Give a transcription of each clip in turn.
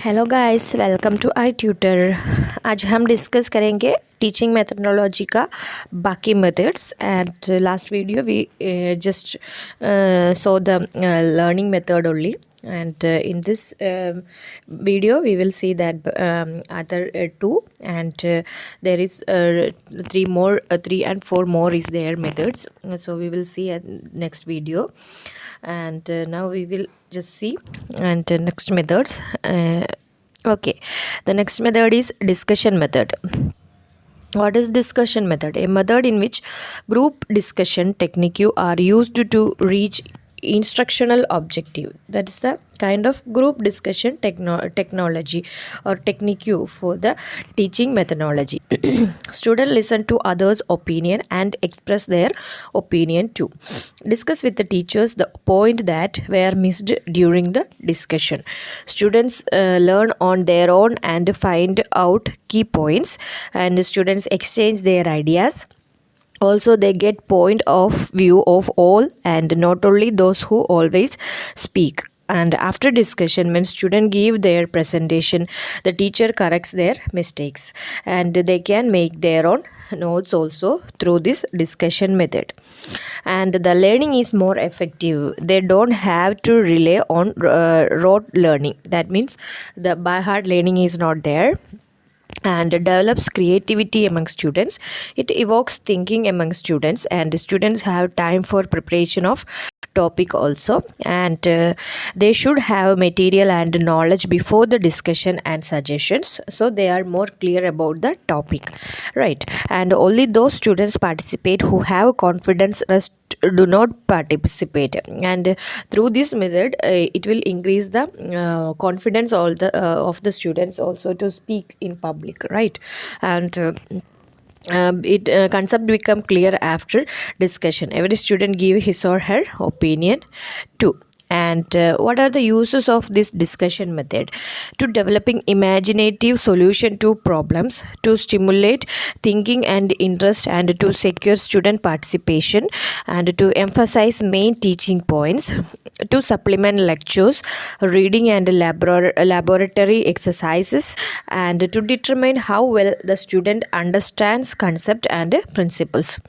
Hello guys, welcome to I tutor. आज हम discuss करेंगे टीचिंग मेथडोलॉजी का बाकी methods. And last video we just saw the learning method only, and in this video we will see that other two, and there is three and four more is their methods. So we will see at next video, and now we will just see and next methods. Okay, the next method is discussion method. What is discussion method? A method in which group discussion technique are used to reach instructional objective. That is the kind of group discussion technology or technique for the teaching methodology. Students listen to others' opinion and express their opinion too. Discuss with the teachers the point that were missed during the discussion. Students learn on their own and find out key points, and students exchange their ideas. Also, they get point of view of all and not only those who always speak. And after discussion, when students give their presentation, the teacher corrects their mistakes, and they can make their own notes also through this discussion method. And the learning is more effective. They don't have to rely on rote learning. That means the by heart learning is not there, and develops creativity among students. It evokes thinking among students, and students have time for preparation of topic also. And they should have material and knowledge before the discussion and suggestions, so they are more clear about the topic, right? And only those students participate who have confidence. Rest do not participate. And through this method it will increase the confidence all the of the students also to speak in public, right? And it concept become clear after discussion. Every student give his or her opinion too. And what are the uses of this discussion method? To developing imaginative solution to problems, to stimulate thinking and interest, and to secure student participation, and to emphasize main teaching points, to supplement lectures, reading and laboratory exercises, and to determine how well the student understands concept and principles.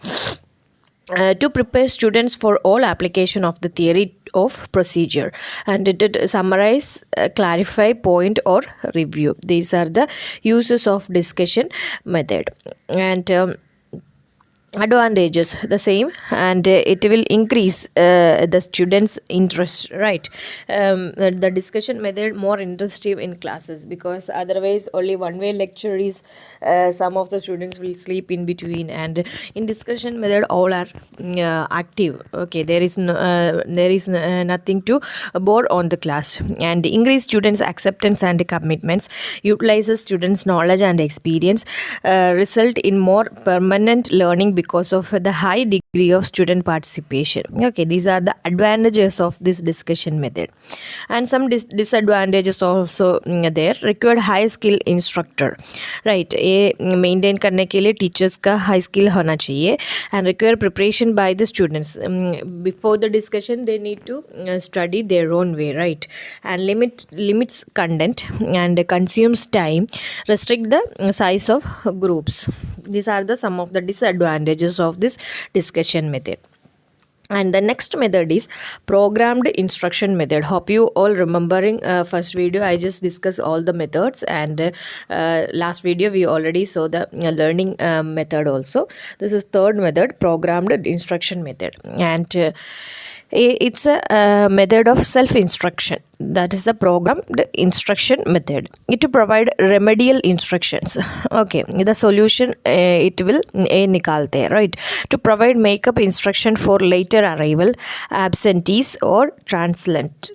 To prepare students for all application of the theory of procedure, and to summarize, clarify, point or review. These are the uses of discussion method. And advantages the same, and it will increase the students interest, right? The discussion method more interesting in classes, because otherwise only one way lecture is some of the students will sleep in between, and in discussion method all are active. Okay, there is nothing to bore on the class. And increase students acceptance and commitments, utilizes students knowledge and experience, result in more permanent learning because of the high degree of student participation. Okay, these are the advantages of this discussion method. And some disadvantages also there. Required high skill instructor, right? ये maintain करने के लिए teachers का high skill होना चाहिए. And require preparation by the students. Before the discussion they need to study their own way, right? And limits content and consumes time, restrict the size of groups. These are the some of the disadvantages of this discussion method. And the next method is programmed instruction method. Hope you all remembering first video I just discussed all the methods, and last video we already saw the learning method also. This is third method, programmed instruction method. And it's a method of self-instruction. That is the programmed instruction method. It to provide remedial instructions. Okay, the solution it will nikalte, right? To provide makeup instruction for later arrival, absentees or translate.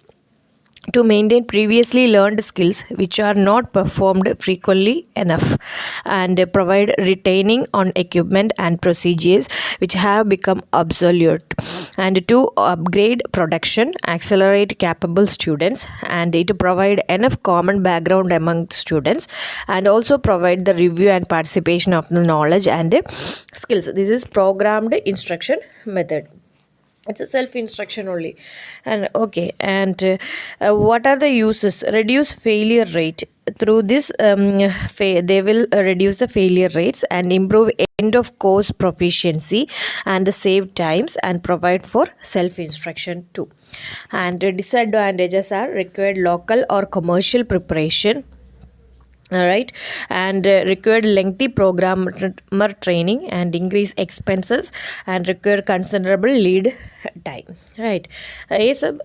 To maintain previously learned skills which are not performed frequently enough, and provide retaining on equipment and procedures which have become obsolete, and to upgrade production, accelerate capable students, and to provide enough common background among students, and also provide the review and participation of the knowledge and skills. This is programmed instruction method. it's a self instruction only. And okay, and what are the uses? Reduce failure rate. Through this, they will reduce the failure rates and improve end of course proficiency and save times and provide for self instruction too. And disadvantages are required local or commercial preparation, all right, and required lengthy programmer training and increase expenses and require considerable lead time, right. ये सब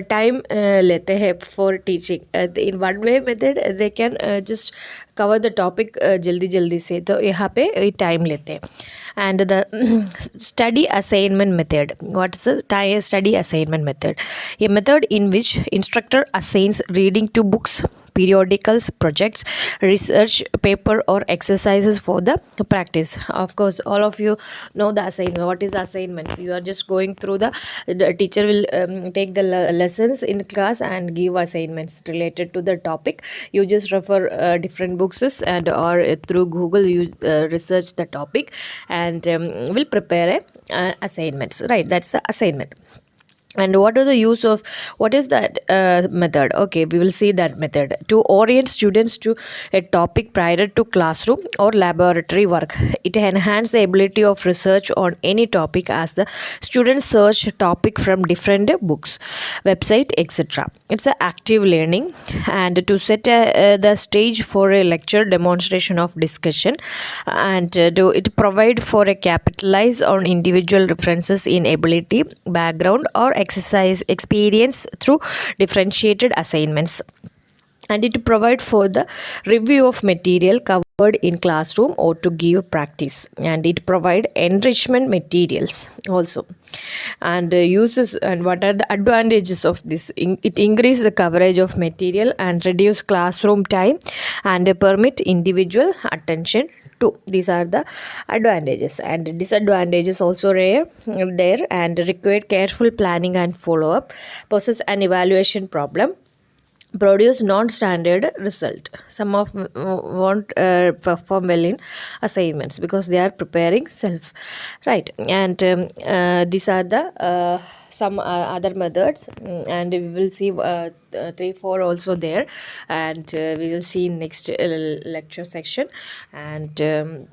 time लेते हैं for teaching. In one way method they can just cover the topic जल्दी जल्दी से, तो यहाँ पे time लेते हैं. And the study assignment method. What's the study assignment method? A method in which instructor assigns reading to books, periodicals, projects, research paper or exercises for the practice. Of course, all of you know the assignment. What is assignments? You are just going through the teacher will take the lessons in class and give assignments related to the topic. You just refer different books and or through Google you research the topic and will prepare a assignments, right. That's the assignment. And what are the use of what is that method? Okay, we will see that method to orient students to a topic prior to classroom or laboratory work. It enhances the ability of research on any topic as the students search topic from different books, website, etc. It's a active learning and to set the stage for a lecture, demonstration of discussion, and do it provide for a capitalize on individual references in ability, background or exercise experience through differentiated assignments, and it provide for the review of material covered in classroom or to give practice, and it provide enrichment materials also. And uses and what are the advantages of this? It increase the coverage of material and reduce classroom time and permit individual attention too. These are the advantages, and disadvantages also rare there and require careful planning and follow up, poses an evaluation problem, produce non-standard result. Some of won't perform well in assignments because they are preparing self, right. And these are the some other methods, and we will see 3-4 also there, and we will see in next lecture section. And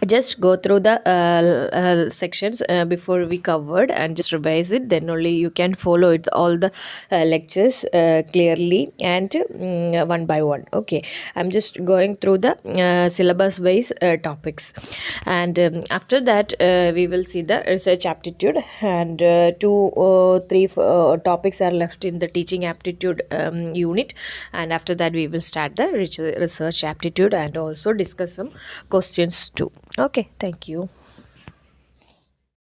just go through the sections before we covered and just revise it, then only you can follow it all the lectures clearly and one by one. Okay, I'm just going through the syllabus wise topics, and after that we will see the research aptitude, and 2 3 topics are left in the teaching aptitude unit, and after that we will start the research aptitude and also discuss some questions too. Okay, thank you.